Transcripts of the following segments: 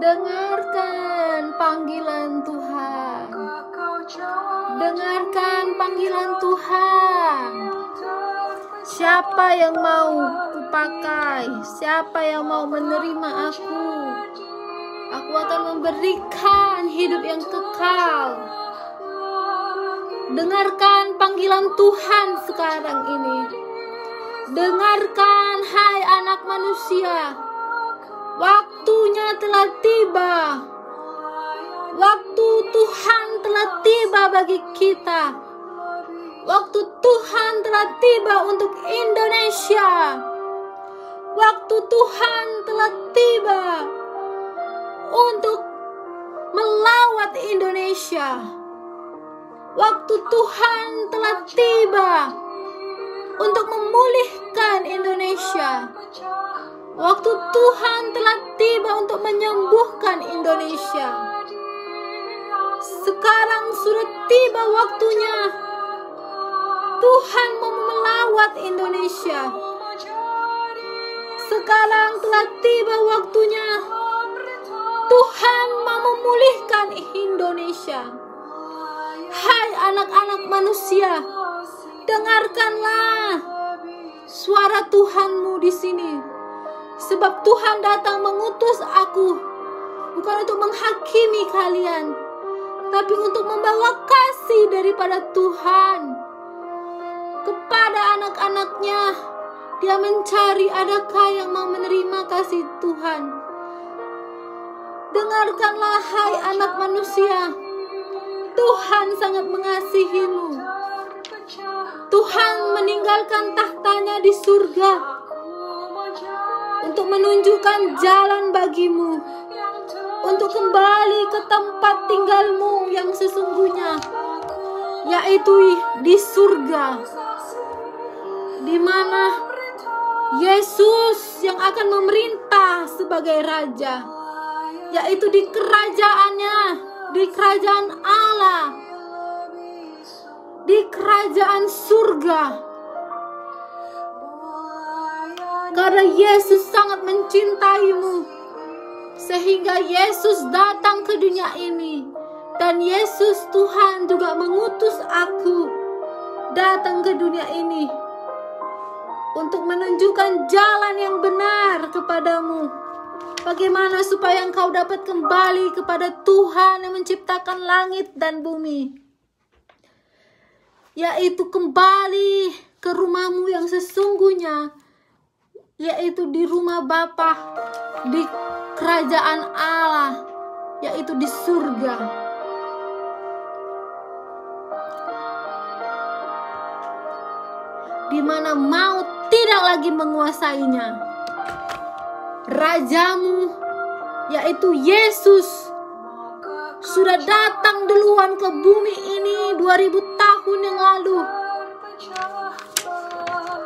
Dengarkan panggilan Tuhan. Dengarkan panggilan Tuhan. Siapa yang mau kupakai? Siapa yang mau menerima aku? Aku akan memberikan hidup yang kekal. Dengarkan panggilan Tuhan sekarang ini. Dengarkan, hai anak manusia. Waktunya telah tiba. Waktu Tuhan telah tiba bagi kita. Waktu Tuhan telah tiba untuk Indonesia. Waktu Tuhan telah tiba untuk melawat Indonesia. Waktu Tuhan telah tiba untuk memulihkan Indonesia. Waktu Tuhan telah tiba untuk menyembuhkan Indonesia. Sekarang sudah tiba waktunya Tuhan mau melawat Indonesia. Sekarang telah tiba waktunya Tuhan mau memulihkan Indonesia. Hai anak-anak manusia, dengarkanlah suara Tuhanmu di sini. Sebab Tuhan datang mengutus aku bukan untuk menghakimi kalian, tapi untuk membawa kasih daripada Tuhan kepada anak-anaknya. Dia mencari adakah yang mau menerima kasih Tuhan. Dengarkanlah hai anak manusia, Tuhan sangat mengasihimu. Tuhan meninggalkan tahtanya di surga untuk menunjukkan jalan bagimu, untuk kembali ke tempat tinggalmu yang sesungguhnya, yaitu di surga, di mana Yesus yang akan memerintah sebagai Raja, yaitu di kerajaannya, di kerajaan Allah, di kerajaan surga. Karena Yesus sangat mencintaimu, sehingga Yesus datang ke dunia ini. Dan Yesus Tuhan juga mengutus aku datang ke dunia ini untuk menunjukkan jalan yang benar kepadamu. Bagaimana supaya engkau dapat kembali kepada Tuhan yang menciptakan langit dan bumi, yaitu kembali ke rumahmu yang sesungguhnya, yaitu di rumah Bapa, di kerajaan Allah, yaitu di surga. Di mana maut tidak lagi menguasainya. Rajamu, yaitu Yesus, sudah datang duluan ke bumi ini 2000 tahun yang lalu.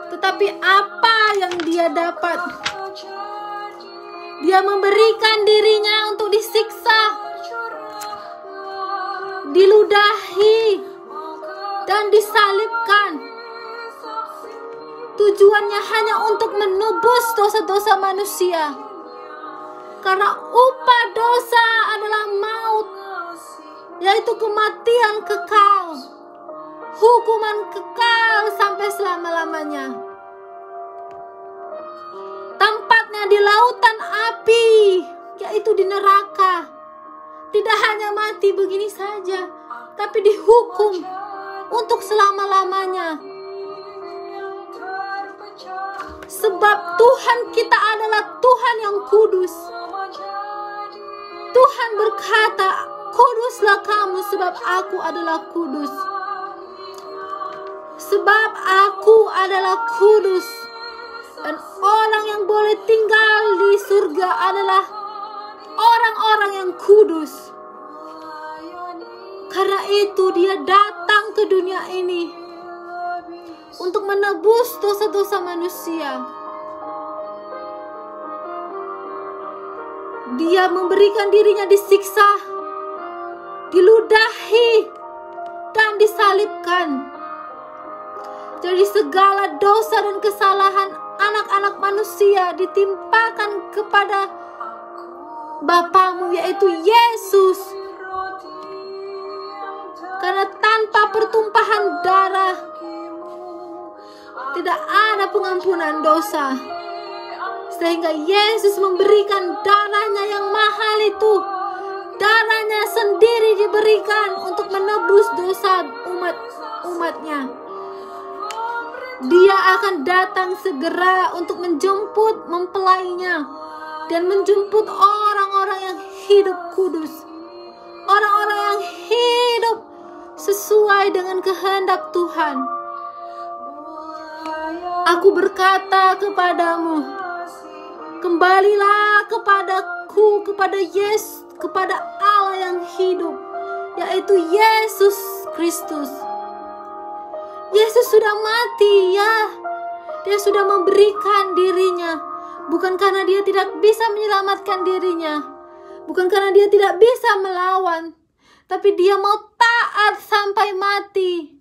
Tetapi apa yang dia dapat? Dia memberikan dirinya untuk disiksa, diludahi, dan disalibkan. Tujuannya hanya untuk menebus dosa-dosa manusia. Karena upah dosa adalah maut, yaitu kematian kekal, hukuman kekal sampai selama-lamanya. Tempatnya di lautan api, yaitu di neraka. Tidak hanya mati begini saja, tapi dihukum untuk selama-lamanya. Sebab Tuhan kita adalah Tuhan yang kudus. Tuhan berkata, kuduslah kamu sebab aku adalah kudus. Sebab aku adalah kudus. Dan orang yang boleh tinggal di surga adalah orang-orang yang kudus. Karena itu dia datang ke dunia ini untuk menebus dosa-dosa manusia. Dia memberikan dirinya disiksa, diludahi, dan disalibkan. Jadi segala dosa dan kesalahan anak-anak manusia ditimpakan kepada Bapamu, yaitu Yesus. Karena tanpa pertumpahan darah tidak ada pengampunan dosa. Sehingga Yesus memberikan darahnya yang mahal itu. Darahnya sendiri diberikan untuk menebus dosa umatnya. Dia akan datang segera untuk menjemput mempelainya dan menjemput orang-orang yang hidup kudus. Orang-orang yang hidup sesuai dengan kehendak Tuhan. Aku berkata kepadamu, kembalilah kepadaku, kepada Yesus, kepada Allah yang hidup, yaitu Yesus Kristus. Yesus sudah mati, ya. Dia sudah memberikan dirinya, bukan karena dia tidak bisa menyelamatkan dirinya, bukan karena dia tidak bisa melawan, tapi dia mau taat sampai mati.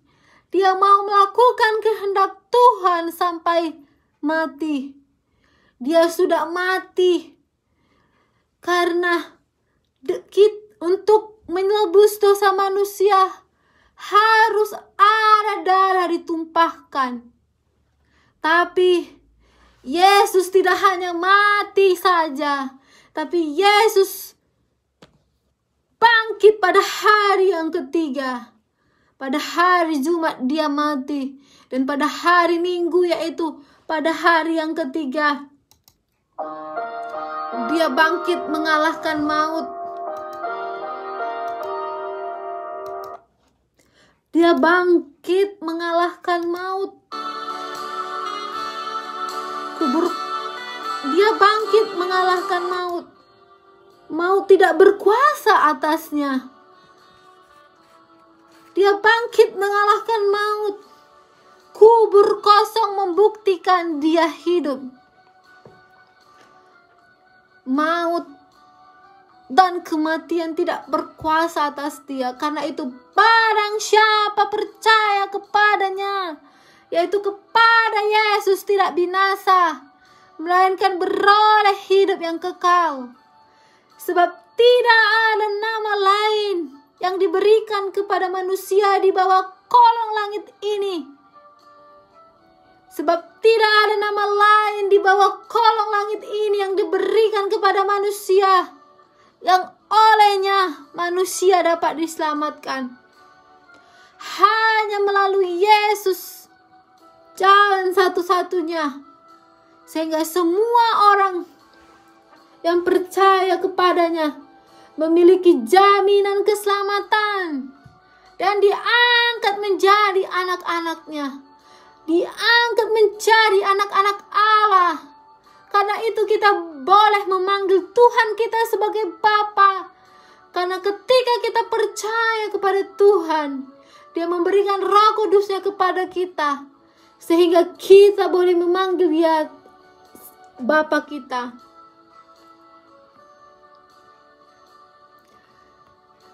Dia mau melakukan kehendak Tuhan sampai mati. Dia sudah mati karena untuk menebus dosa manusia harus ada darah ditumpahkan. Tapi Yesus tidak hanya mati saja, tapi Yesus bangkit pada hari yang ketiga. Pada hari Jumat dia mati, dan pada hari Minggu, yaitu pada hari yang ketiga, dia bangkit mengalahkan maut. Dia bangkit mengalahkan maut. Dia bangkit mengalahkan maut. Maut tidak berkuasa atasnya. Dia bangkit mengalahkan maut. Kubur kosong membuktikan dia hidup. Maut dan kematian tidak berkuasa atas dia. Karena itu barang siapa percaya kepadanya, yaitu kepada Yesus, tidak binasa, melainkan beroleh hidup yang kekal. Sebab tidak ada nama lain yang diberikan kepada manusia di bawah kolong langit ini. Sebab tidak ada nama lain di bawah kolong langit ini yang diberikan kepada manusia, yang olehnya manusia dapat diselamatkan. Hanya melalui Yesus, jalan satu-satunya. Sehingga semua orang yang percaya kepadanya memiliki jaminan keselamatan dan diangkat menjadi anak-anaknya, diangkat menjadi anak-anak Allah. Karena itu kita boleh memanggil Tuhan kita sebagai Bapa. Karena ketika kita percaya kepada Tuhan, Dia memberikan Roh Kudus-Nya kepada kita, sehingga kita boleh memanggil Dia Bapa kita.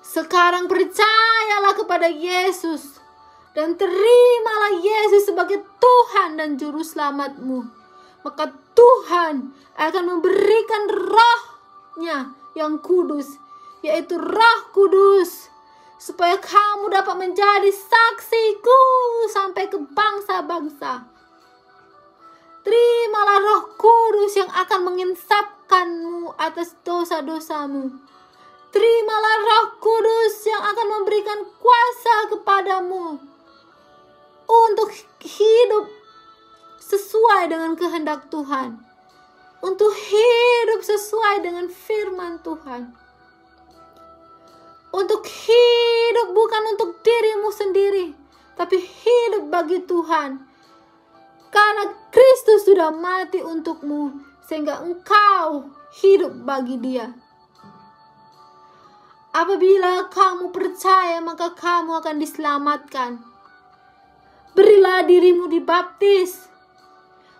Sekarang percayalah kepada Yesus dan terimalah Yesus sebagai Tuhan dan Juru Selamatmu. Maka Tuhan akan memberikan Roh-Nya yang kudus, yaitu Roh Kudus, supaya kamu dapat menjadi saksiku sampai ke bangsa-bangsa. Terimalah Roh Kudus yang akan menginsapkanmu atas dosa-dosamu. Terimalah Roh Kudus yang akan memberikan kuasa kepadamu untuk hidup sesuai dengan kehendak Tuhan, untuk hidup sesuai dengan firman Tuhan, untuk hidup bukan untuk dirimu sendiri, tapi hidup bagi Tuhan. Karena Kristus sudah mati untukmu, sehingga engkau hidup bagi Dia. Apabila kamu percaya, maka kamu akan diselamatkan. Berilah dirimu dibaptis.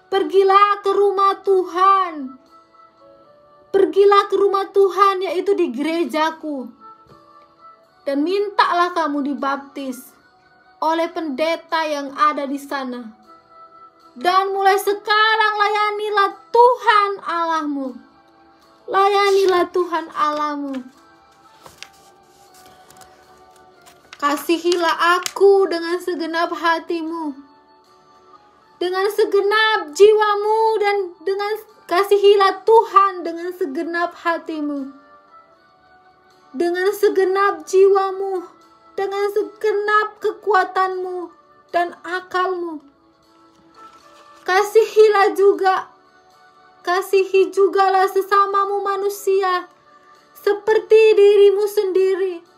Pergilah ke rumah Tuhan. Pergilah ke rumah Tuhan, yaitu di gerejaku. Dan mintalah kamu dibaptis oleh pendeta yang ada di sana. Dan mulai sekarang layanilah Tuhan Allahmu. Layanilah Tuhan Allahmu. Kasihilah aku dengan segenap hatimu, dengan segenap jiwamu, dan kasihilah Tuhan dengan segenap hatimu, dengan segenap jiwamu, dengan segenap kekuatanmu dan akalmu. Kasihi jugalah sesamamu manusia seperti dirimu sendiri.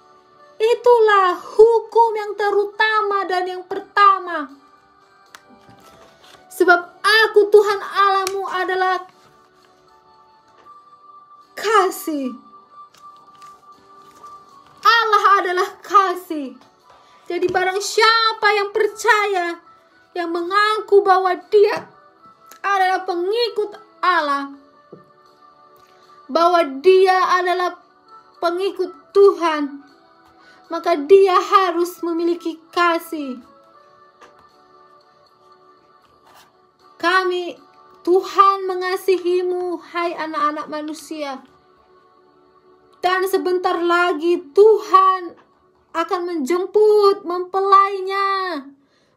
Itulah hukum yang terutama dan yang pertama. Sebab aku Tuhan Allahmu adalah kasih. Allah adalah kasih. Jadi barang siapa yang percaya, yang mengaku bahwa dia adalah pengikut Allah, bahwa dia adalah pengikut Tuhan, maka dia harus memiliki kasih. Tuhan mengasihimu, hai anak-anak manusia. Dan sebentar lagi Tuhan akan menjemput mempelainya,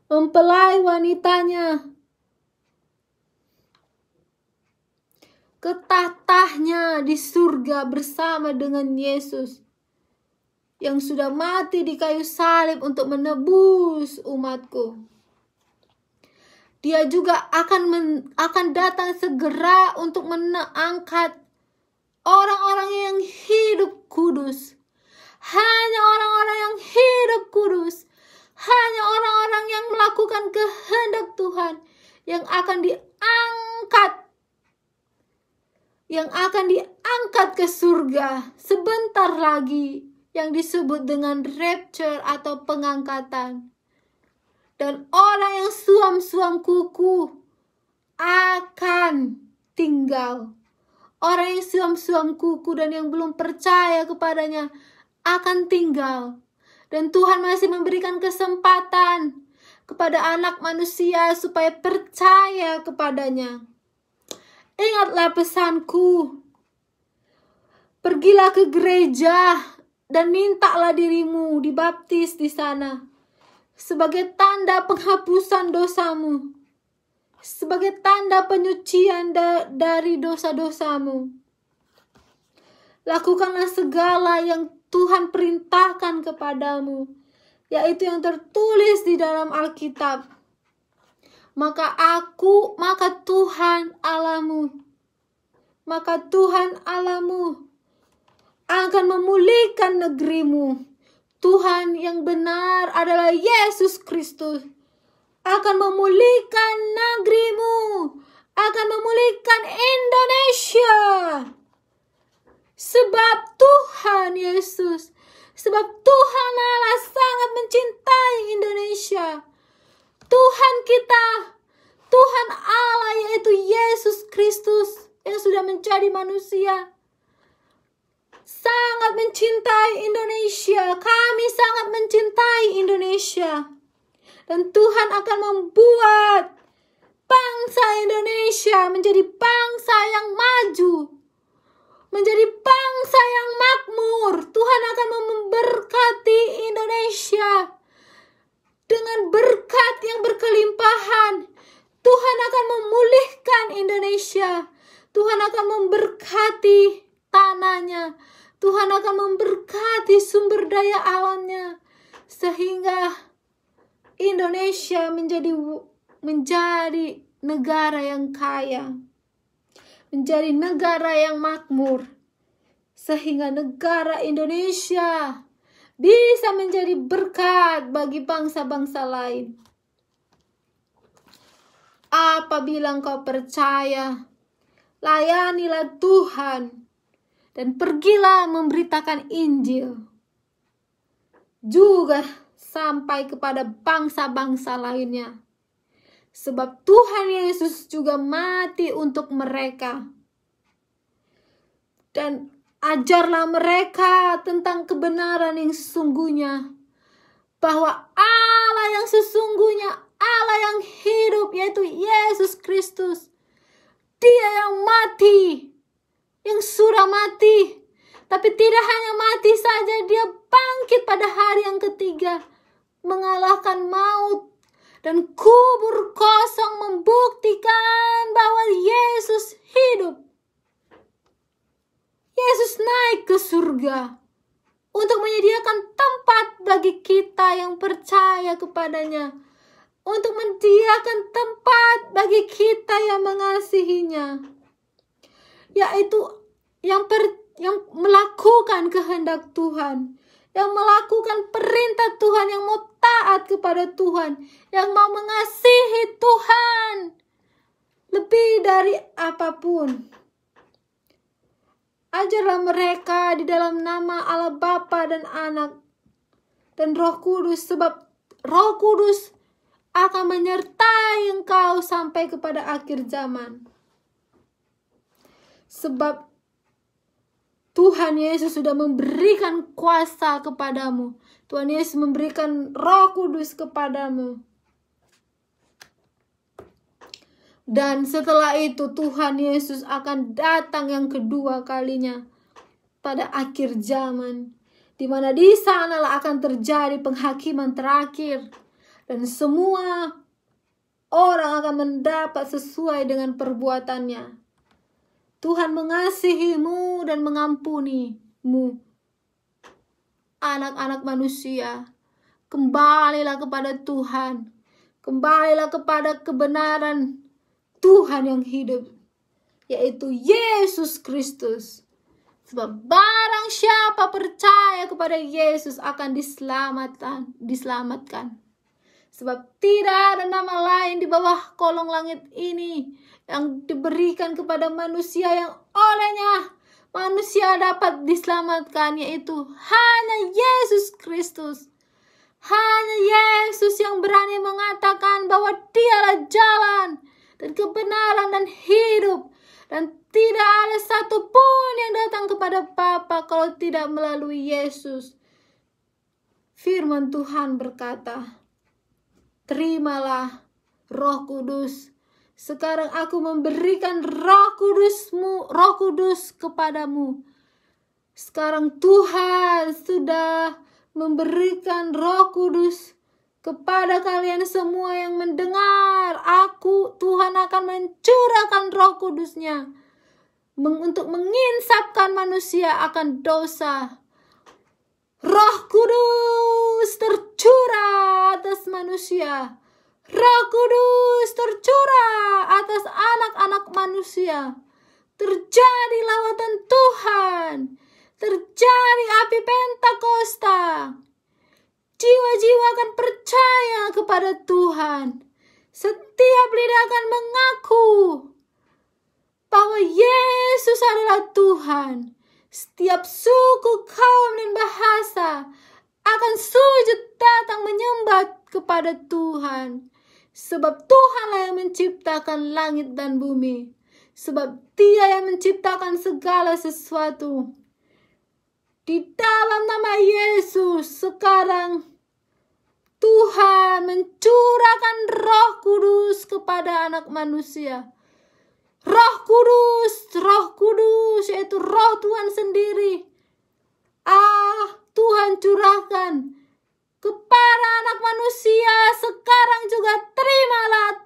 mempelai wanitanya, ke tahtanya di surga bersama dengan Yesus yang sudah mati di kayu salib untuk menebus umatku. Dia juga akan datang segera untuk mengangkat orang-orang yang hidup kudus. Hanya orang-orang yang hidup kudus, hanya orang-orang yang melakukan kehendak Tuhan yang akan diangkat ke surga sebentar lagi, yang disebut dengan rapture atau pengangkatan. Dan orang yang suam-suam kuku akan tinggal. Orang yang suam-suam kuku dan yang belum percaya kepadanya akan tinggal. Dan Tuhan masih memberikan kesempatan kepada anak manusia supaya percaya kepadanya. Ingatlah pesanku. Pergilah ke gereja dan mintalah dirimu dibaptis di sana sebagai tanda penghapusan dosamu, sebagai tanda penyucian dari dosa-dosamu. Lakukanlah segala yang Tuhan perintahkan kepadamu, yaitu yang tertulis di dalam Alkitab. Maka Tuhan Allahmu akan memulihkan negerimu. Tuhan yang benar adalah Yesus Kristus akan memulihkan negerimu, akan memulihkan Indonesia. Sebab Tuhan Allah sangat mencintai Indonesia. Tuhan kita, Tuhan Allah yaitu Yesus Kristus yang sudah menjadi manusia, sangat mencintai Indonesia. Kami sangat mencintai Indonesia. Dan Tuhan akan membuat bangsa Indonesia menjadi bangsa yang maju, menjadi bangsa yang makmur. Tuhan akan memberkati Indonesia dengan berkat yang berkelimpahan. Tuhan akan memulihkan Indonesia. Tuhan akan memberkati tanahnya. Tuhan akan memberkati sumber daya alamnya, sehingga Indonesia menjadi negara yang kaya, menjadi negara yang makmur, sehingga negara Indonesia bisa menjadi berkat bagi bangsa-bangsa lain. Apabila engkau percaya, layanilah Tuhan dan pergilah memberitakan Injil juga sampai kepada bangsa-bangsa lainnya. Sebab Tuhan Yesus juga mati untuk mereka. Dan ajarlah mereka tentang kebenaran yang sesungguhnya, bahwa Allah yang sesungguhnya, Allah yang hidup, yaitu Yesus Kristus, Dia yang mati, yang sudah mati. Tapi tidak hanya mati saja, dia bangkit pada hari yang ketiga, mengalahkan maut. Dan kubur kosong membuktikan bahwa Yesus hidup. Yesus naik ke surga untuk menyediakan tempat bagi kita yang percaya kepadanya. Untuk menyediakan tempat bagi kita yang mengasihinya. Yaitu yang melakukan kehendak Tuhan. Yang melakukan perintah Tuhan, yang mau taat kepada Tuhan, yang mau mengasihi Tuhan lebih dari apapun. Ajarlah mereka di dalam nama Allah Bapa dan Anak dan Roh Kudus, sebab Roh Kudus akan menyertai engkau sampai kepada akhir zaman. Sebab Tuhan Yesus sudah memberikan kuasa kepadamu. Tuhan Yesus memberikan Roh Kudus kepadamu. Dan setelah itu Tuhan Yesus akan datang yang kedua kalinya pada akhir zaman. Di mana di sanalah akan terjadi penghakiman terakhir. Dan semua orang akan mendapat sesuai dengan perbuatannya. Tuhan mengasihimu dan mengampunimu. Anak-anak manusia, kembalilah kepada Tuhan. Kembalilah kepada kebenaran Tuhan yang hidup, yaitu Yesus Kristus. Sebab barang siapa percaya kepada Yesus akan diselamatkan. Sebab tidak ada nama lain di bawah kolong langit ini yang diberikan kepada manusia yang olehnya manusia dapat diselamatkan, yaitu hanya Yesus Kristus. Hanya Yesus yang berani mengatakan bahwa dialah jalan dan kebenaran dan hidup. Dan tidak ada satupun yang datang kepada Bapa kalau tidak melalui Yesus. Firman Tuhan berkata, terimalah Roh Kudus. Sekarang aku memberikan Roh Kudus kepadamu. Sekarang Tuhan sudah memberikan Roh Kudus kepada kalian semua yang mendengar. Tuhan akan mencurahkan Roh Kudus-Nya untuk menginsapkan manusia akan dosa. Roh Kudus tercurah atas manusia. Roh Kudus tercurah atas anak-anak manusia. Terjadi lawatan Tuhan. Terjadi api Pentakosta. Jiwa-jiwa akan percaya kepada Tuhan. Setiap lidah akan mengaku bahwa Yesus adalah Tuhan. Setiap suku, kaum, dan bahasa akan sujud datang menyembah kepada Tuhan. Sebab Tuhanlah yang menciptakan langit dan bumi. Sebab Dia yang menciptakan segala sesuatu. Di dalam nama Yesus sekarang Tuhan mencurahkan Roh Kudus kepada anak manusia. Roh Kudus, yaitu Roh Tuhan sendiri. Tuhan curahkan kepada anak manusia sekarang juga. Terimalah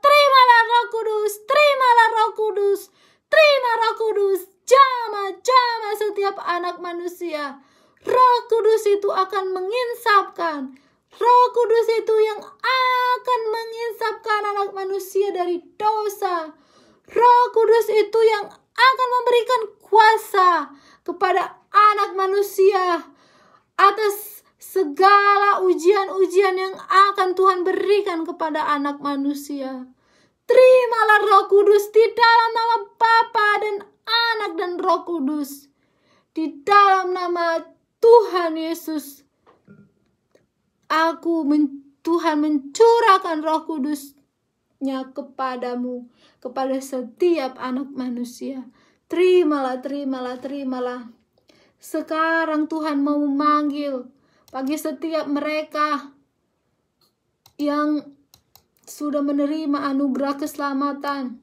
Roh Kudus, terimalah Roh Kudus, terima Roh Kudus. Jamah setiap anak manusia. Roh Kudus itu akan menginsapkan. Roh Kudus itu yang akan menginsapkan anak manusia dari dosa. Roh Kudus itu yang akan memberikan kuasa kepada anak manusia atas segala ujian-ujian yang akan Tuhan berikan kepada anak manusia. Terimalah Roh Kudus di dalam nama Bapa dan Anak dan Roh Kudus. Di dalam nama Tuhan Yesus. Tuhan mencurahkan Roh Kudus-Nya kepadamu, kepada setiap anak manusia. Terimalah. Sekarang Tuhan mau memanggil bagi setiap mereka yang sudah menerima anugerah keselamatan.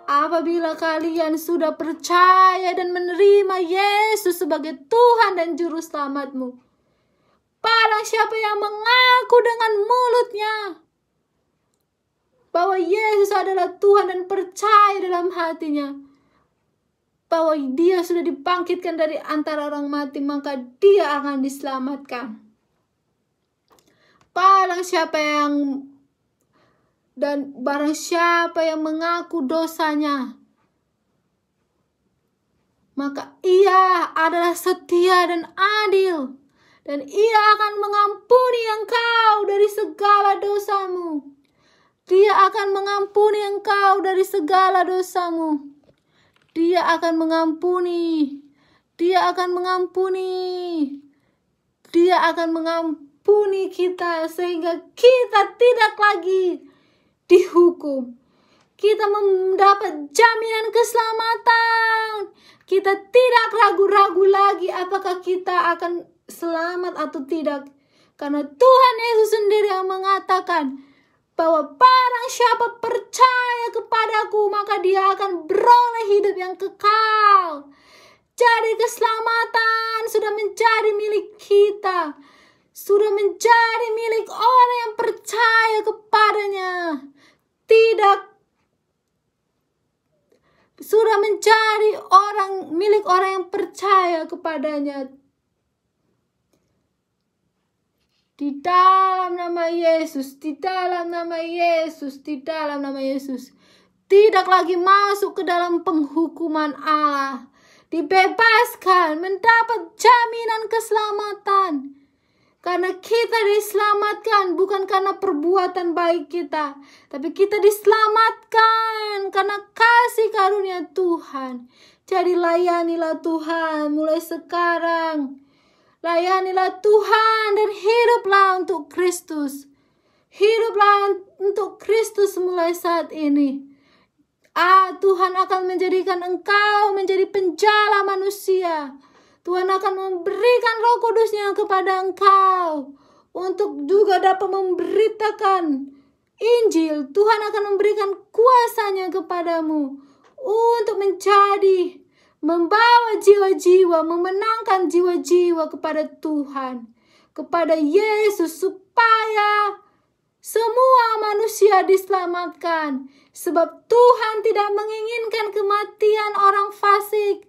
Apabila kalian sudah percaya dan menerima Yesus sebagai Tuhan dan Juru Selamatmu, barang siapa yang mengaku dengan mulutnya bahwa Yesus adalah Tuhan dan percaya dalam hatinya bahwa dia sudah dibangkitkan dari antara orang mati, maka dia akan diselamatkan. Barang siapa yang mengaku dosanya, maka ia adalah setia dan adil, dan ia akan mengampuni engkau dari segala dosamu. Dia akan mengampuni engkau dari segala dosamu. Dia akan mengampuni. Dia akan mengampuni. Dia akan mengampuni kita sehingga kita tidak lagi dihukum. Kita mendapat jaminan keselamatan. Kita tidak ragu-ragu lagi apakah kita akan selamat atau tidak. Karena Tuhan Yesus sendiri yang mengatakan bahwa barang siapa percaya kepadaku, maka dia akan beroleh hidup yang kekal. Jadi keselamatan sudah menjadi milik kita. Sudah menjadi milik orang yang percaya kepadanya. Sudah menjadi milik orang yang percaya kepadanya. Di dalam nama Yesus, di dalam nama Yesus, di dalam nama Yesus. Tidak lagi masuk ke dalam penghukuman Allah. Dibebaskan, mendapat jaminan keselamatan. Karena kita diselamatkan bukan karena perbuatan baik kita, tapi kita diselamatkan karena kasih karunia Tuhan. Jadi layanilah Tuhan mulai sekarang. Layanilah Tuhan dan hiduplah untuk Kristus. Hiduplah untuk Kristus mulai saat ini. Tuhan akan menjadikan engkau menjadi penjala manusia. Tuhan akan memberikan Roh Kudus-Nya kepada engkau untuk juga dapat memberitakan Injil. Tuhan akan memberikan kuasa-Nya kepadamu untuk membawa jiwa-jiwa, memenangkan jiwa-jiwa kepada Tuhan, kepada Yesus, supaya semua manusia diselamatkan. Sebab Tuhan tidak menginginkan kematian orang fasik.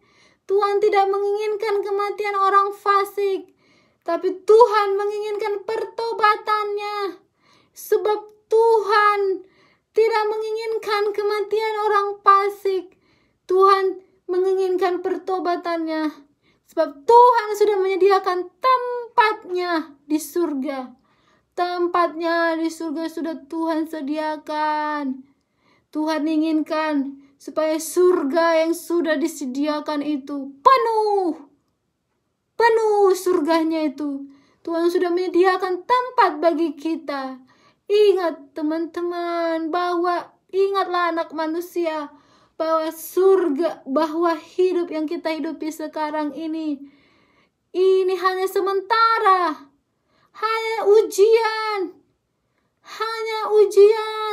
Tuhan tidak menginginkan kematian orang fasik, tapi Tuhan menginginkan pertobatannya. Sebab Tuhan tidak menginginkan kematian orang fasik. Tuhan menginginkan pertobatannya. Sebab Tuhan sudah menyediakan tempatnya di surga. Tempatnya di surga sudah Tuhan sediakan. Tuhan inginkan supaya surga yang sudah disediakan itu penuh surganya itu. Tuhan sudah menyediakan tempat bagi kita. Ingat teman-teman, ingatlah anak manusia, bahwa surga, bahwa hidup yang kita hidupi sekarang ini hanya sementara, hanya ujian,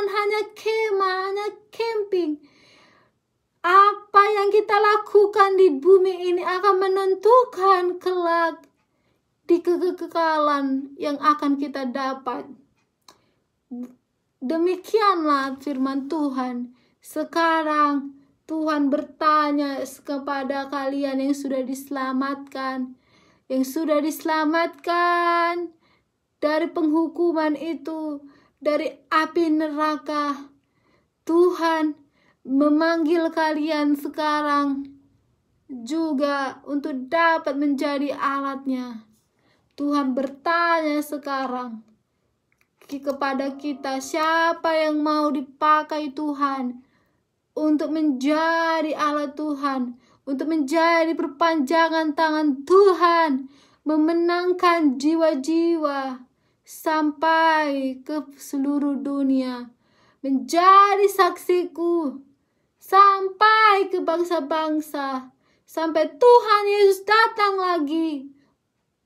hanya kemah, hanya camping. Apa yang kita lakukan di bumi ini akan menentukan kelak di kekekalan yang akan kita dapat. Demikianlah firman Tuhan. Sekarang Tuhan bertanya kepada kalian yang sudah diselamatkan, dari penghukuman itu, dari api neraka. Tuhan memanggil kalian sekarang juga untuk dapat menjadi alatnya. Tuhan bertanya sekarang kepada kita, siapa yang mau dipakai Tuhan untuk menjadi alat Tuhan, untuk menjadi perpanjangan tangan Tuhan, memenangkan jiwa-jiwa sampai ke seluruh dunia, menjadi saksiku sampai ke bangsa-bangsa, sampai Tuhan Yesus datang lagi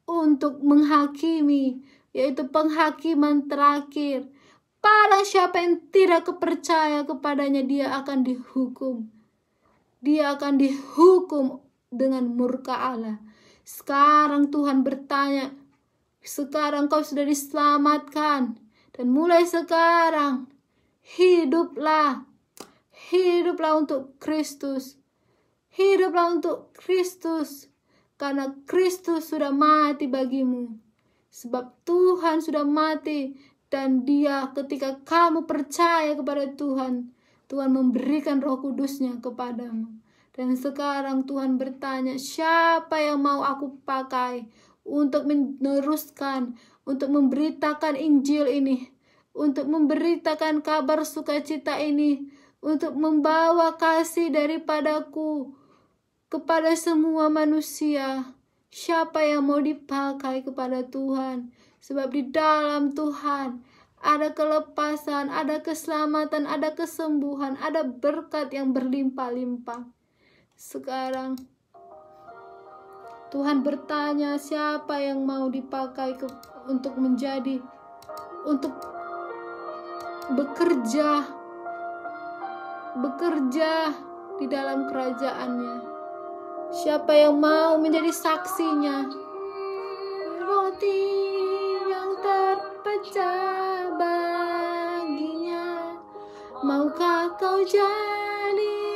untuk menghakimi, yaitu penghakiman terakhir. Barang siapa yang tidak percaya kepadanya, dia akan dihukum. Dia akan dihukum dengan murka Allah. Sekarang Tuhan bertanya, sekarang kau sudah diselamatkan. Dan mulai sekarang, hiduplah. Hiduplah untuk Kristus. Hiduplah untuk Kristus. Karena Kristus sudah mati bagimu. Sebab Tuhan sudah mati. Dan dia ketika kamu percaya kepada Tuhan, Tuhan memberikan Roh Kudus-Nya kepadamu. Dan sekarang Tuhan bertanya, siapa yang mau aku pakai untuk meneruskan, untuk memberitakan Injil ini, untuk memberitakan kabar sukacita ini, untuk membawa kasih daripadaku kepada semua manusia. Siapa yang mau dipakai kepada Tuhan? Sebab di dalam Tuhan ada kelepasan, ada keselamatan, ada kesembuhan, ada berkat yang berlimpah-limpah. Sekarang Tuhan bertanya, siapa yang mau dipakai untuk menjadi, untuk bekerja di dalam kerajaan-Nya. Siapa yang mau menjadi saksinya? Roti yang terpecah baginya, maukah kau jadi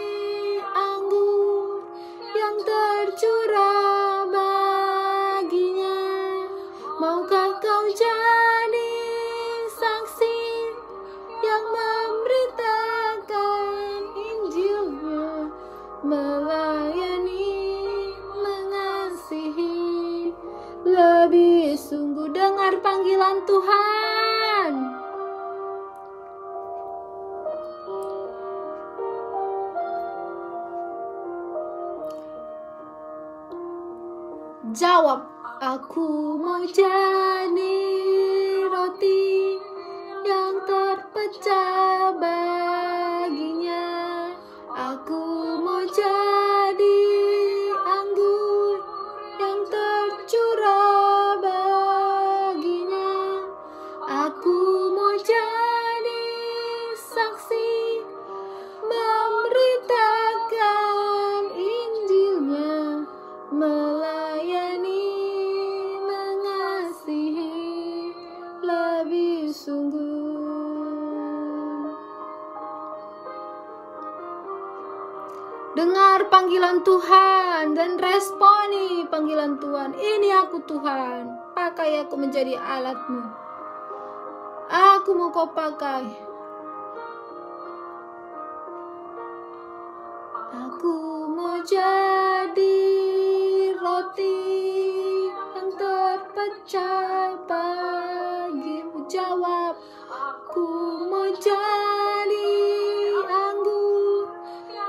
anggur yang tercurah baginya? Maukah kau jadi saksi yang memberitakan Injil-Nya, melayani, mengasihi lebih sungguh? Dengar panggilan Tuhan. Jawab, aku mau jadi roti yang terpecah baginya. Aku mau jadi anggur yang tercurah baginya. Aku mau jadi saksi memberitakan Injil-Nya, melayani, mengasihi lebih sungguh. Dengar panggilan Tuhan dan responi panggilan Tuhan. Ini aku Tuhan, pakai aku menjadi alat-Mu. Aku mau kau pakai. Aku mau jadi roti yang terpecah bagimu. Jawab, aku mau jadi anggur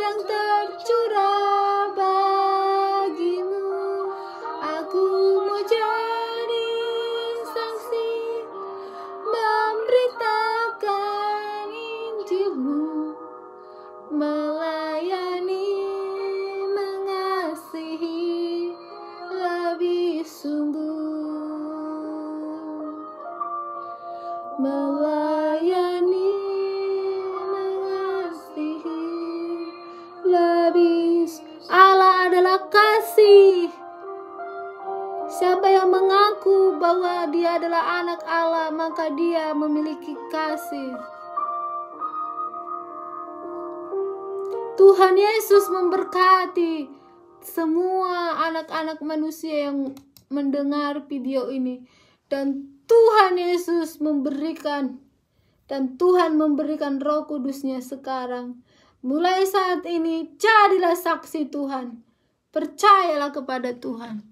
yang tercurah bagimu. Aku mau jadi saksi memberitakan Injil-Mu, melayani, mengasihi lebih sungguh. Melayani, mengasihi lebih. Allah adalah kasih. Siapa yang mengaku bahwa dia adalah anak Allah, maka dia memiliki kasih. Tuhan Yesus memberkati semua anak-anak manusia yang mendengar video ini. Dan Tuhan Yesus memberikan, dan Tuhan memberikan Roh Kudus-Nya sekarang. Mulai saat ini, jadilah saksi Tuhan. Percayalah kepada Tuhan.